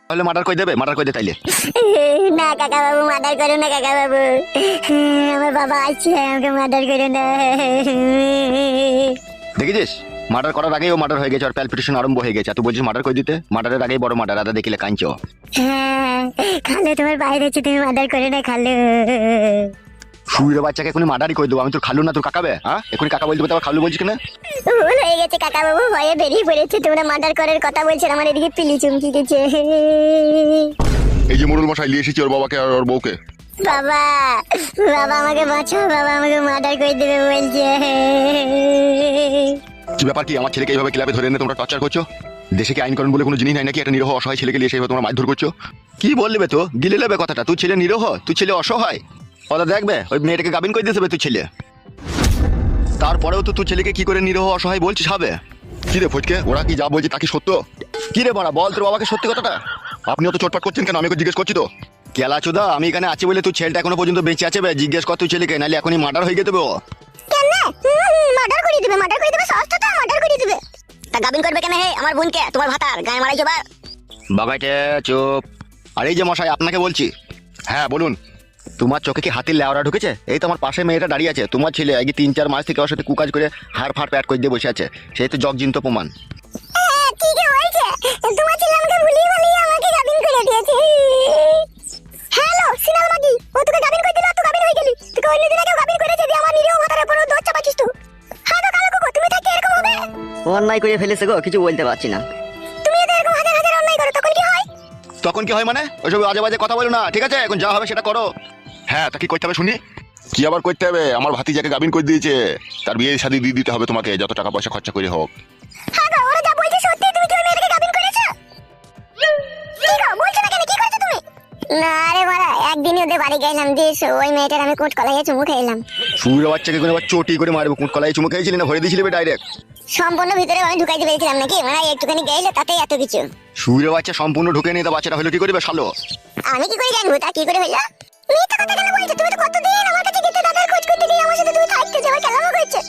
তাহলে মার্ডার করে দেবে, মার্ডার করে দে তাইলে। না কাকা বাবু, মার্ডার করো না কাকা বাবু, আমার বাবা আছে, আমাকে মার্ডার করো না। দেখেছিস মার্ডার করার আগেই ও মার্ডার হয়ে গেছে, আর প্যালপিটেশন আরম্ভ হয়ে গেছে। তুই বলছিস মার্ডার করে দিতে? মার্ডারের আগেই বড় মার্ডার, আদা দেখিলে কাঁদছো। হ্যাঁ খালু, তোমার বাইরে আছে, তুমি মার্ডার করে না খালু। শুইরে বাচ্চাকে এখনই মার্ডারই করে দেবো। আমি তোর খালু না তোর কাকাবে? হ্যাঁ এখনই কাকা বলতে আবার খালু বলছিস কেন? ভুল হয়ে গেছে কাকা বাবু, ভয়ে বেরিয়ে পড়েছে, তোমরা মার্ডার করার কথা বলছেন, আমার এদিকে পিলি চুমকি গেছে। এই যে মোড়ল মশাই নিয়ে এসেছি ওর বাবাকে আর ওর বউকে। বাবা, বাবা আমাকে বাঁচাও, বাবা আমাকে মার্ডার করে দেবে বলছে। কি ব্যাপার কি? আমার ছেলেকে এইভাবে ক্লাবে ধরে এনে তোমরা টর্চার করছো? দেশে কি আইনকানুন বলে কোনো জিনিস নাই নাকি? একটা নিরহ অসহায় ছেলেকে নিয়ে সেইভাবে তোমরা মারধর করছো? কি বলবে তো গিলে নেবে কথাটা? তুই ছেলে নিরহ, তুই ছেলে অসহায়। ওরা দেখবে ওই মেয়েটাকে গাবিন করে দিয়ে দেবে তুই ছেলে, তারপরেও তো তুই ছেলেকে কি করে নিরহ অসহায় বলছিস হবে? কি রে ফটকে, ওরা কি যা বলছে তা কি সত্য? কি রে বড়া, বল তোর বাবাকে সত্যি কথাটা। আপনিও তো চটপট করছেন কেন? আমি ওকে জিজ্ঞেস করছি তো। কেলা চোদা, আমি এখানে আছি বলে তুই ছেলেটা এখনো পর্যন্ত বেঁচে আছে? জিজ্ঞেস কর তুই ছেলেকে, নাহলে এখনই মার্ডার হয়ে যেতে ও। কেন মার্ডার করে দিবে? মার্ডার করে দিবে, সস্তা তো মার্ডার করে দিবে। তা গাবিন করবে কেন হে আমার বোনকে? তোমার ভাতার গায়ে মারাই যাবার। বাবাইটে চুপ। আর এই যে মশাই আপনাকে বলছি, হ্যাঁ বলুন। তোমার চোখে কি হাতির লেওড়া ঢুকেছে? এই তো আমার পাশে মেয়েটা দাঁড়িয়ে আছে, তোমার ছেলে আগে 3-4 মাস থেকে ওর সাথে কুকাজ করে হাড় ফাড় প্যাট করে দিয়ে বসে আছে। সেই তো জগজিন্ত প্রমাণ। ঠিকই বলছে, তোমার ছেলে আমাকে ভুলিয়ে ভালিয়ে আমাকে গাবিন করে দিয়েছে। হ্যালো সিনাল মাগি, ও তোকে গাবিন করে দিল, তুই গাবিন হয়ে গেলি। তোকে অন্য দিন আগেও গাবিন করেছে, দিয়ে আমার নিরীহ মাথার উপর দোষ চাপাচ্ছিস তুই। হ্যাঁ গো কালো কুকুর, তুমি থাকি এরকম হবে? অন্যায় করে ফেলেছে গো, কিছু বলতে পারছি না। তুমি যদি এরকম হাজার হাজার অন্যায় করো তখন কি হয়? তখন কি হয় মানে? ওইসব আজে বাজে কথা বলো না, ঠিক আছে? এখন যা হবে সেটা করো। হ্যাঁ তা কি করতে হবে শুনি? কি আবার করতে হবে? আমার ভাতিজাকে গাবিন করে দিয়েছে, তার বিয়ে শাদী দিয়ে দিতে হবে তোমাকে, যত টাকা পয়সা খরচা করে হোক। হ্যাঁ গো, ওরা যা বলছে সত্যি, তুমি কি ওই মেয়েটাকে গাবিন করেছো? কি গো বলছো না কেন, কি করেছো তুমি? না রে মারা, একদিনই ওদের বাড়ি গেলাম, দিয়ে ওই মেয়েটার আমি কোট কলাইয়ে চুমু খেলাম। শুইরে বাচ্চাকে কোনো আবার চটি করে মারবো? কুট কলাই চুমু খেয়েছিলি না ভরে দিয়েছিলি ডাইরেক্ট? সম্পূর্ণ ভিতরে আমি ঢুকাইতে পেরেছিলাম নাকি? মানে একটুখানি গেলে তাতেই এত কিছু। শুইরে বাচ্চা সম্পূর্ণ ঢুকে নিয়ে, তা বাচ্চাটা হলো কি করবে শালো? আমি কি করে জানবো তা কি করে হইলো? মিথ্যা কথা কেন বলছো? তুমি তো কতদিন আমার কাছে গেতে দাদার খোঁজ করতে গিয়ে আমার সাথে তুমি থাকতে যাবে, কেলামও করছো।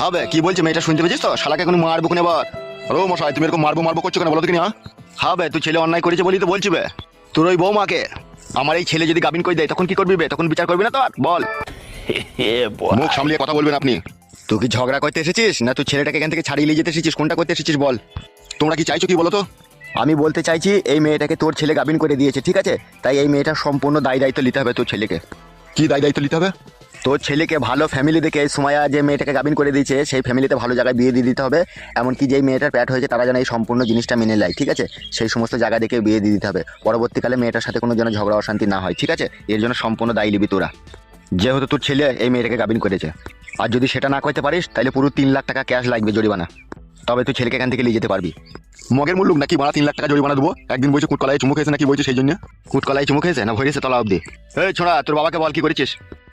হবে কি বলছে মেয়েটা, শুনতে পেয়েছিস তো? শালাকে কোনো মারবো কোন এবার? আরে ও মশাই, তুমি এরকম মারবো মারবো করছো কেন বলো তো? হ্যাঁ হবে, তুই ছেলে অন্যায় করেছে বলি তো বলছি বে। তোর ওই বৌমাকে আমার এই ছেলে যদি গাবিন করে দেয় তখন কি করবি বে? তখন বিচার করবি না তো? আর বল। মুখ সামলিয়ে কথা বলবেন আপনি। তুই কি ঝগড়া করতে এসেছিস না তুই ছেলেটাকে এখান থেকে ছাড়িয়ে নিয়ে যেতে এসেছিস? কোনটা করতে এসেছিস বল? তোমরা কি চাইছো কি বলো তো? আমি বলতে চাইছি এই মেয়েটাকে তোর ছেলে গাবিন করে দিয়েছে, ঠিক আছে? তাই এই মেয়েটার সম্পূর্ণ দায় দায়িত্ব নিতে হবে তোর ছেলেকে। কি দায় দায়িত্ব নিতে হবে? তোর ছেলেকে ভালো ফ্যামিলি দেখে, সুমাইয়া যে মেয়েটাকে গাবিন করে দিয়েছে সেই ফ্যামিলিতে ভালো জায়গায় বিয়ে দিয়ে দিতে হবে। এমনকি যেই মেয়েটার প্যাট হয়েছে তারা যেন এই সম্পূর্ণ জিনিসটা মেনে নেয়, ঠিক আছে? সেই সমস্ত জায়গা দেখে বিয়ে দিয়ে দিতে হবে। পরবর্তীকালে মেয়েটার সাথে কোনো যেন ঝগড়া অশান্তি না হয়, ঠিক আছে? এর জন্য সম্পূর্ণ দায়ী নিবি তোরা, যেহেতু তোর ছেলে এই মেয়েটাকে গাবিন করেছে। আর যদি সেটা না করতে পারিস তাহলে পুরো 3 লাখ টাকা ক্যাশ লাগবে জরিমানা, তবে তুই ছেলেকে এখান থেকে নিয়ে যেতে পারবি। মগের মুল্লুক নাকি মারা 3 লাখ টাকা জরিমানা দেবো? একদিন বলছে কুটকলায় চুমু খেয়েছে নাকি বলছে সেই জন্য। কুটকলাই চুমু খেয়েছে না ভরেছে তলা অব্দি? এই ছোড়া, তোর বাবাকে বল কি করেছিস?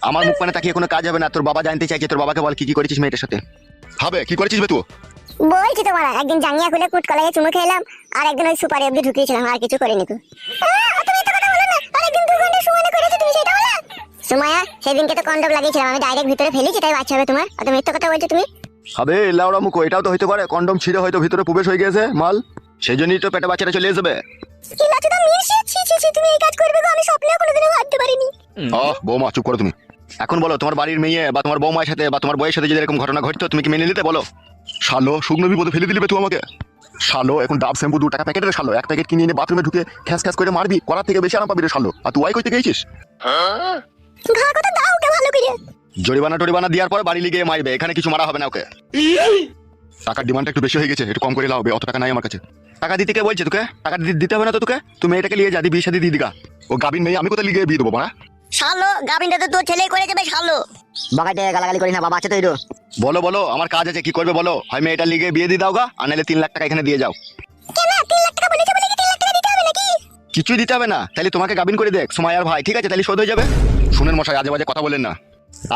আমার মুখ মানে তাকিয়ে কোনো কাজ হবে না, তোর বাবা জানতে চাইছে। তোর বাবাকে বল কি কি করেছিস মেয়েটার সাথে। হবে কি করেছিস বে তুই? বলছি তো মারা, একদিন জাঙ্গিয়া খুলে কুট কলাইয়ে চুমু খেলাম, আর একদিন ওই সুপারি অব্দি ঢুকিয়েছিলাম, আর কিছু করিনি তো। তুমি এত কথা বলো না, আরেকদিন 2 ঘন্টা সময় করেছো তুমি, সেটা বলো। সুমাইয়া, সেদিনকে তো কন্ডম লাগিয়েছিলাম, আমি ডাইরেক্ট ভিতরে ফেলেছি, তাই বাচ্চা হবে তোমার। অত মিথ্যা কথা বলছো তুমি। হবে লাউড়া মুখো, এটাও তো হইতে পারে কন্ডম ছিঁড়ে হয়তো ভিতরে প্রবেশ হয়ে গেছে মাল, সেই জন্যই তো পেটে বাচ্চাটা চলে যাবে। কি লাচুদা মির্শি, ছি ছি ছি, তুমি এই কাজ করবে গো? আমি স্বপ্নেও কোনোদিনও ভাবতে পারিনি। বৌমা চুপ করো তুমি। এখন বলো, তোমার বাড়ির মেয়ে বা তোমার বৌমার সাথে বা তোমার বউয়ের সাথে যদি এরকম ঘটনা ঘটতো তুমি কি মেনে নিতে? বলো। শালো, শুকনো বিপদে ফেলে দিলি বে তুই আমাকে। শালো, এখন ডাব শ্যাম্পু 2 টাকা প্যাকেটের শালো, 1 প্যাকেট কিনে এনে বাথরুমে ঢুকে খ্যাস খ্যাস করে মারবি, করার থেকে বেশি আরাম পাবি রে শালো। আর তুই আই কইতে গেছিস? ঘা কথা দাও ওকে ভালো করে। জরিমানা টরিমানা দেওয়ার পর বাড়ি লিগে মারবে, এখানে কিছু মারা হবে না ওকে। টাকার ডিমান্ডটা একটু বেশি হয়ে গেছে, একটু কম করে লাও বে, অত টাকা নাই আমার কাছে। টাকা দিতে কে বলছে তোকে? টাকা দিতে হবে না তো তোকে, তুমি মেয়েটাকে নিয়ে যা, বিয়ে শাদী দিয়ে দিগা। ও গাবিন নেই, আমি কোথায় লিগে বিয়ে দেবো মারা? শালো, গাবিনটা তো তোর ছেলেই করে দেবে শালো। বাগাইতে গালাগালি করি না, বাবা আছে তো এরো। বলো বলো, আমার কাজ আছে, কি করবে বলো? হয় মেয়েটার লিগে বিয়ে দিয়ে দাও গা, আর নাহলে 3 লাখ টাকা এখানে দিয়ে যাও। কেন 3 লাখ টাকা বলেছে বলে কি 3 লাখ টাকা দিতে হবে নাকি? কিছুই দিতে হবে না, তাহলে তোমাকে গাবিন করে দেখ সুমাইয়ার ভাই, ঠিক আছে? তাহলে শোধ হয়ে যাবে। শুনেন মশাই, আজে বাজে কথা বলেন না।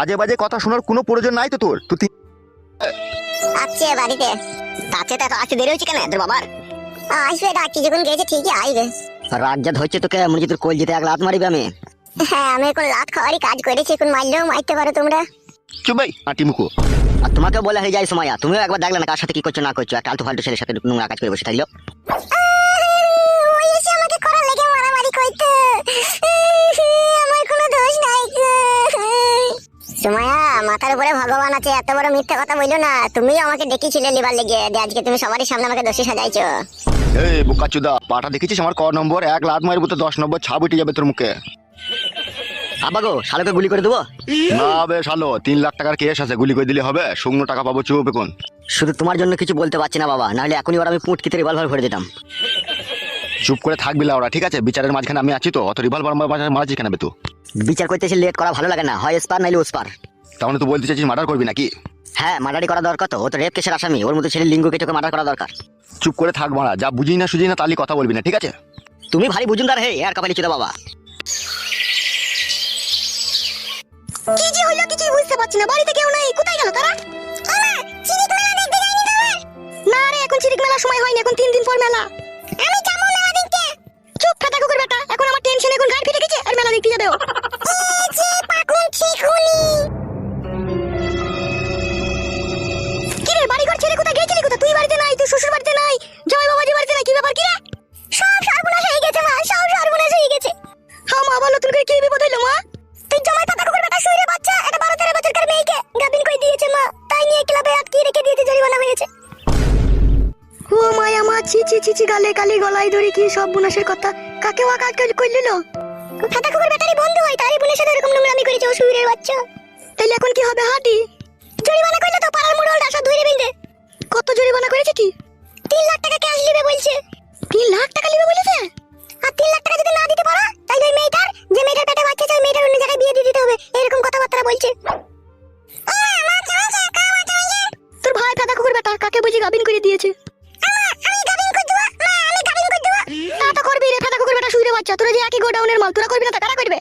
আজে বাজে কথা শোনার কোনো প্রয়োজন নাই তো তোর। তুই আছে বাড়িতে? তাতে তো আসতে দেরি হচ্ছে কেন তোর বাবার? আসবে, ডাকি যখন গেছে ঠিকই আসবে। রাত যা ধরছে তোকে, মনে হচ্ছে তোর কোল যেতে 1 লাত মারিবে আমি। হ্যাঁ, আমি এখন লাত খাওয়ারই কাজ করেছি, এখন মারলেও মারতে পারো তোমরা। চুপ ভাই, আটি মুখো। আর তোমাকে বলে হয়ে যায় সময়, তুমিও একবার দেখলে না কার সাথে কি করছো না করছো, একটা আলতু ফালতু ছেলের সাথে নোংরা কাজ করে বসে থাকলো। ওই এসে আমাকে করা লেগে কেমন আছে? এত বড় মিথ্যা কথা বললো না। তুমি আমাকে ডেকেছিলে লিবার লেগে, আজকে তুমি সবারই সামনে আমাকে দোষী সাজাইছো। এই বোকাচুদা, পাটা দেখেছিস আমার ক নম্বর? এক লাত মারবো তো 10 নম্বর ছাপ উঠে যাবে তোর মুখে। আব্বা গো, শালোকে গুলি করে দেবো? না বে শালো, 3 লাখ টাকার কেস আছে, গুলি করে দিলে হবে? শুকনো টাকা পাবো, চুপ এখন। শুধু তোমার জন্য কিছু বলতে পারছি না বাবা, নাহলে এখনই ওরা আমি পুটকিতে রিভলভার ভরে দিতাম। চুপ করে থাকবি ওরা, ঠিক আছে? বিচারের মাঝখানে আমি আছি তো, অত রিভলভার মারাচ্ছিস কেন বে তুই? বিচার করতে এসে লেট করা ভালো লাগে না, হয় স্পার নাইলে ওস্পার। তাহলে তুই বলতে চাইছিস মার্ডার করবি নাকি? হ্যাঁ, মার্ডারই করা দরকার তো, ও তো রেপ কেসের আসামি, ওর মতো ছেলে লিঙ্গ কেটে ওকে মার্ডার করা দরকার। চুপ করে থাক মারা, যা বুঝি না সুঝি না তাহলে কথা বলবি না, ঠিক আছে? তুমি ভারী বুঝুনদার হে, আর কপালি চুদা বাবা। কি যে হইলো কিছুই বুঝতে পারছি না। বাড়িতে কেউ নাই, কোথায় গেল তারা? চিরিক মেলা দেখতে যাইনি তোমরা? না রে, এখন চিরিক মেলার সময় হয়নি, এখন 3 দিন পর মেলা। আমি যাবো মেলা দেখতে। চুপ ফাটা কুকুর বেটা, এখন আমার টেনশন, এখন গাড়ি ফেটে গেছে আর মেলা দেখতে যাবে ও। এই যে পাকুন চিকুনি। কি রে, বাড়ি ঘর ছেড়ে কোথায় গেছিলি? কোথায়? তুই বাড়িতে নাই, তুই শ্বশুর বাড়িতে নাই, জামাই বাবাজি বাড়িতে নাই, কি ব্যাপার কি রে? সব সর্বনাশ হয়ে গেছে মা, সব সর্বনাশ হয়ে গেছে। হ্যাঁ মা, বলো তুমি কি বিপদ হইলো মা? তুই জামাই পাতা কুকুর বেটা শুইরে বাচ্চা একটা 12-13 বছরকার মেয়েকে গাবিন করে দিয়েছে মা, তাই নিয়ে ক্লাবে আটকিয়ে রেখে দিয়েছে, জরিমানা হয়েছে। ও মায়া মা, ছি ছি ছি ছি, গালে গালি গলায় ধরে কি সব বুনাশের কথা। কাকে ওয়া কাকে কইলিল? ফাটা কুকুর বেটারই বন্ধু হয়, তারই বোনের সাথে এরকম নোংরামি করেছে ও শুইরের বাচ্চা। তাইলে এখন কি হবে হাঁটি? জরিমানা কইলে তো পাড়ার মোড়লটা সব ধরে বিন্দে। কত জরিমানা করেছে কি? 3 লাখ টাকা ক্যাশ নেবে বলছে। 3 লাখ টাকা নেবে বলেছে? আর 3 লাখ টাকা যদি না দিতে পারো তাহলে ওই মেয়েটার, যে মেয়েটার পেটে বাচ্চা আছে, ওই মেয়েটার অন্য জায়গায় বিয়ে দিয়ে দিতে হবে, এরকম কথাবার্তা বলছে। তোর ভাই ফাটা কুকুর বেটা কাকে বুঝি গাবিন করে দিয়েছে? তা তো করবি রে ফাটা কুকুর বেটা শুইরে বাচ্চা, তোরা যে একই গোডাউনের মাল, তোরা করবি না তা কারা করবে?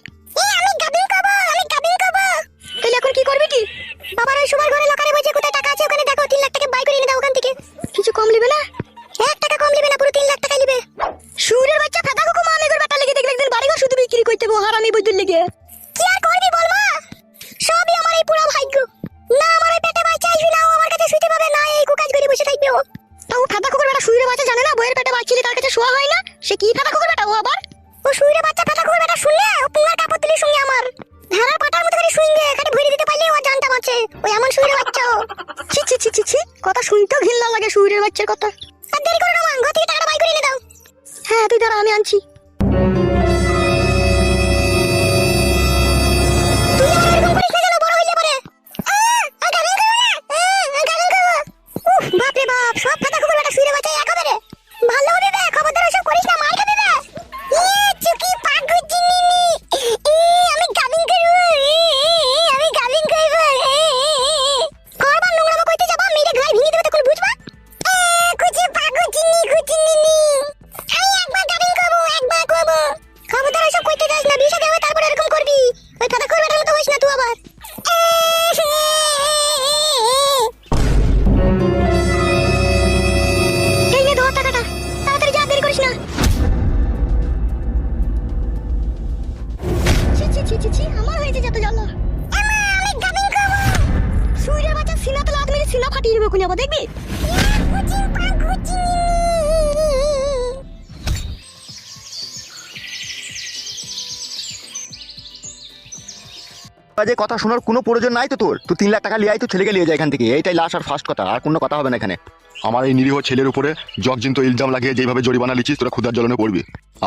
তাহলে এখন কি করবি কি? বাবার ওই সুমার ঘরে লকারে বসে কোথায় টাকা আছে ওখানে দেখো, 3 লাখ টাকা বাই করে এনে দাও ওখান থেকে। কিছু কম লিবে না? 1 টাকা কম লিবে না, পুরো 3 লাখ টাকা লিবে। শুইরের বাচ্চা ফাটা কুকুর মা, মেঘের বেটা লেগে দেখবে একদিন বাড়িঘর শুধু বিক্রি করতে গো, হারামি বুদ্ধুর লেগে। কি আর করবি বল মা, সবই আমার এই পুরো ভাগ্য। না আমার এই পেটে বাচ্চা আসবে, না ও আমার কাছে শুইতে পাবে, না এই কুকাজ করে বসে থাকবে ও। তাও ফাটা কুকুর বেটা শুইরে বাচ্চা জানে না বইয়ের পেটে বাচ্চা তার কাছে শোয়া হয় না? সে কি ফাটা কুকুর বেটা ও আবার? ও শুইরে বাচ্চা ফাটা কুকুর বেটা শুনলে ও পুঙ্গার কাপড় তুলে শুনে আমার ভেড়ার পাটার মতো করে শুইঙ্গে কাটে ভরে দিতে পারলে ও জানতাম আছে ওই এমন শুইরে বাচ্চা ও। ছি ছি ছি ছি ছি, কথা শুনতেও ঘৃণা লাগে শুইরের বাচ্চার কথা। আর দেরি করো না মা, ঘর থেকে টাকাটা বাই করে এনে দাও। হ্যাঁ তুই দাঁড়া, আমি আনছি। তুই আর এরকম করিস না যেন বড় হইলে পরে। গালিং করো না, গালিং করো। উফ বাপ রে বাপ, সব ফাটা কুকুর বেটা শুইরে বাচ্চা এক হবে রে। ভালো হবে রে, খবরদার ওসব করিস না, মার খাবি রে। চুকি পাগু চিনিনি, আমি গালিং করব, আমি গালিং করব। করবার নোংরামো কইতে যাবা, মেরে গায়ে ভেঙে দেবে তখন বুঝবা। কুচি পাগু চিনি কুচিনিনি, আমি একবার গালিং করব, একবার করব। খবরদার ওসব কইতে যাস না, বিয়ে দেবে তারপর এরকম করবি। ওই ফাটা কুকুর বেটার মতো হইস না তুই আবার। এই নে ধর টাকাটা, তাড়াতাড়ি যা, দেরি করিস না। ছি ছি ছি ছি ছি, আমার হয়েছে যত জ্বালা। আমি গাবিন করব। শুইরের বাচ্চা সিনাতে লাত মেরে সিনা ফাটিয়ে দেবে কোনি আবার দেখবি। যে কথা শোনার কোনো প্রয়োজন নাই তো তোর। তুই 3 লাখ টাকা লিয়ে আয়, তুই ছেলেকে নিয়ে যায় এখান থেকে, এইটাই লাস্ট আর ফার্স্ট কথা, আর কোনো কথা হবে না এখানে। আমার এই নিরীহ ছেলের উপরে জগজিন্ত ইলজাম লাগিয়ে যেভাবে জরিমানা লিখিস তোরা ক্ষুধার জ্বলনে পড়বি।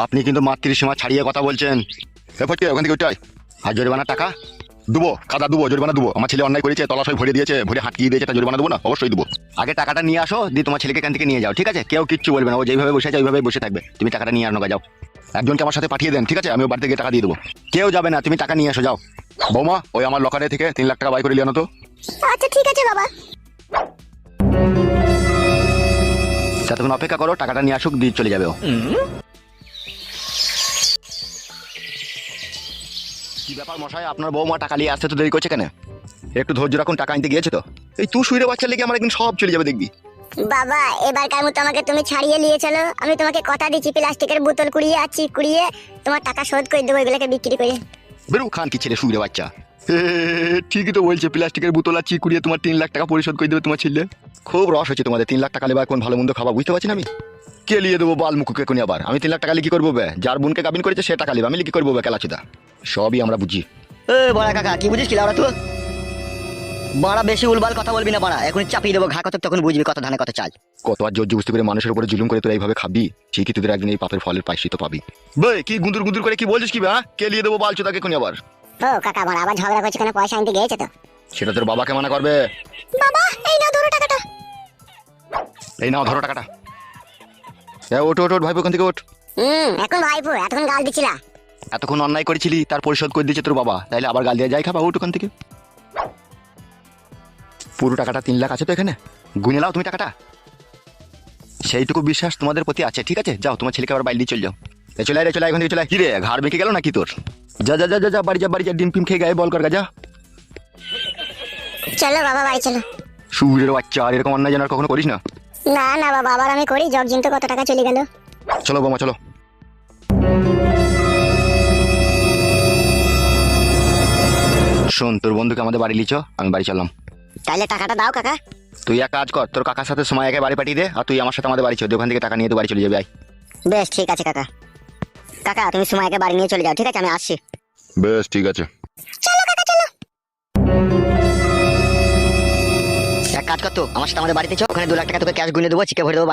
আপনি কিন্তু মাতৃসীমা ছাড়িয়ে কথা বলছেন। এরপর কি ওখান থেকে ওইটাই আর জরিমানার টাকা দেবো, কাদা দেবো, জরিমানা দেবো। আমার ছেলে অন্যায় করেছে, তলাশয় ভরে দিয়েছে, ভরে হাঁকিয়ে দিয়েছে, তা জরিমানা দেবো না? অবশ্যই দেবো। আগে টাকাটা নিয়ে আসো, দিয়ে তোমার ছেলেকে এখান থেকে নিয়ে যাও, ঠিক আছে? কেউ কিচ্ছু বলবে না, ও যেভাবে বসে আছে ওইভাবে বসে থাকবে। তুমি টাকাটা নিয়ে আনো, যাও। একজনকে আমার সাথে পাঠিয়ে দেন, ঠিক আছে? আমি ওর বাড়িতে গিয়ে টাকা দিয়ে দেবো। কেউ যাবে না, তুমি টাকা নিয়ে আসো, যাও। বৌমা, ওই আমার লকারে থেকে 3 লাখ টাকা বাই করে লিয়ে আনো তো। আচ্ছা ঠিক আছে বাবা। ততক্ষণ অপেক্ষা করো, টাকাটা নিয়ে আসুক, দিয়ে চলে যাবে ও। কি ব্যাপার মশাই, আপনার বৌমা টাকা নিয়ে আসতে তো দেরি করছে কেন? একটু ধৈর্য রাখুন, টাকা আনতে গিয়েছে তো। এই তুই শুইরে বাচ্চা লেগে আমার একদিন সব চলে যাবে দেখবি। বাবা এবারকার মতো আমাকে তুমি ছাড়িয়ে নিয়ে চলো, আমি তোমাকে কথা দিচ্ছি প্লাস্টিকের বোতল কুড়িয়ে আছি, কুড়িয়ে তোমার টাকা শোধ করে দেবো এগুলোকে বিক্রি করে। বেরু খান কি ছেলে শুইরে বাচ্চা। ঠিকই তো বলছে, প্লাস্টিকের বোতল আর চিকুড়িয়ে তোমার 3 লাখ টাকা পরিশোধ করে দেবে তোমার ছেলে। খুব রস হচ্ছে তোমাদের। 3 লাখ টাকা লেবার কোন ভালো মন্দ খাবা বুঝতে পারছি না আমি। কে লিয়ে দেবো বাল মুখকে কোনি আবার? আমি 3 লাখ টাকা লিখি করবো বে? যার বোনকে গাবিন করেছে সে টাকা লিবে, আমি লিখি করবো বে? কেলাচুদা, সবই আমরা বুঝি। এ বড়া কাকা, কি বুঝিস কি লাউড়া তুই? বাড়া বেশি উলবাল কথা বলবি না বাড়া, এখন চাপিয়ে দেবো ঘা কত, তখন বুঝবি কত ধানে কত চাল। কত আর জোর বুঝতে করে মানুষের উপরে জুলুম করে তোরা এইভাবে খাবি, ঠিকই তোদের একদিন এই পাপের ফলের পাইসি তো পাবি। বে কি গুন্দুর গুন্দুর করে কি বলছিস কি বে, হ্যাঁ? কে লিয়ে দেবো বালছো তাকে এখনই আবার? ও কাকা আমার আবার ঝগড়া করছে কেন? পয়সা আনতে গিয়েছে তো। সেটা তোর বাবাকে মানা করবে। বাবা এই নাও ধরো টাকাটা। এই নাও ধরো টাকাটা। ওঠ ওঠ ওঠ ভাইপো, ওখান থেকে ওঠ। এখন ভাইপো এতক্ষণ গাল দিছিলা। এতক্ষণ অন্যায় করেছিলি, তার পরিশোধ করে দিয়েছে তোর বাবা, তাইলে আবার গাল দিয়ে যাই খাবা, ওঠ ওখান থেকে। পুরো টাকাটা 3 লাখ আছে তো এখানে, গুনে নাও তুমি টাকাটা। সেইটুকু বিশ্বাস তোমাদের প্রতি আছে, ঠিক আছে? যাও তোমার ছেলেকে আবার বাইরে দিয়ে চলে যাও। চলে আয় রে, চলে আয়, এখান থেকে চলে আয়। কি রে ঘাড় বেঁকে গেল নাকি তোর? যা যা যা যা যা, বাড়ি যা বাড়ি যা, ডিম পিম খেয়ে গায়ে বল কর গা, যা। চলো বাবা বাড়ি চলো। সুরের বাচ্চা, আর এরকম অন্যায় যেন আর কখনো করিস না। না না বাবা, আবার আমি করি। জগজিন তো কত টাকা চলে গেল। চলো বোমা চলো। শোন, তোর বন্ধুকে আমাদের বাড়ি লিচ, আমি বাড়ি চললাম। তাহলে টাকাটা দাও কাকা। তুই এক কাজ কর, তোর কাকার সাথে সময় একে বাড়ি পাঠিয়ে দে, আর তুই আমার সাথে আমাদের বাড়ি চল, ওখান থেকে টাকা নিয়ে তো বাড়ি চলে যাবি। আয়। বেশ ঠিক আছে কাকা। কাকা তুমি সময়কে বাড়ি নিয়ে চলে যাও, ঠিক আছে? আমি আসছি। বেশ ঠিক আছে। চলো কাকা চলো। এক কাজ কর তো, আমার সাথে আমাদের বাড়িতে চল, ওখানে 2 লাখ টাকা তোকে ক্যাশ গুনে দেবো, চিকে ভরে দেবো।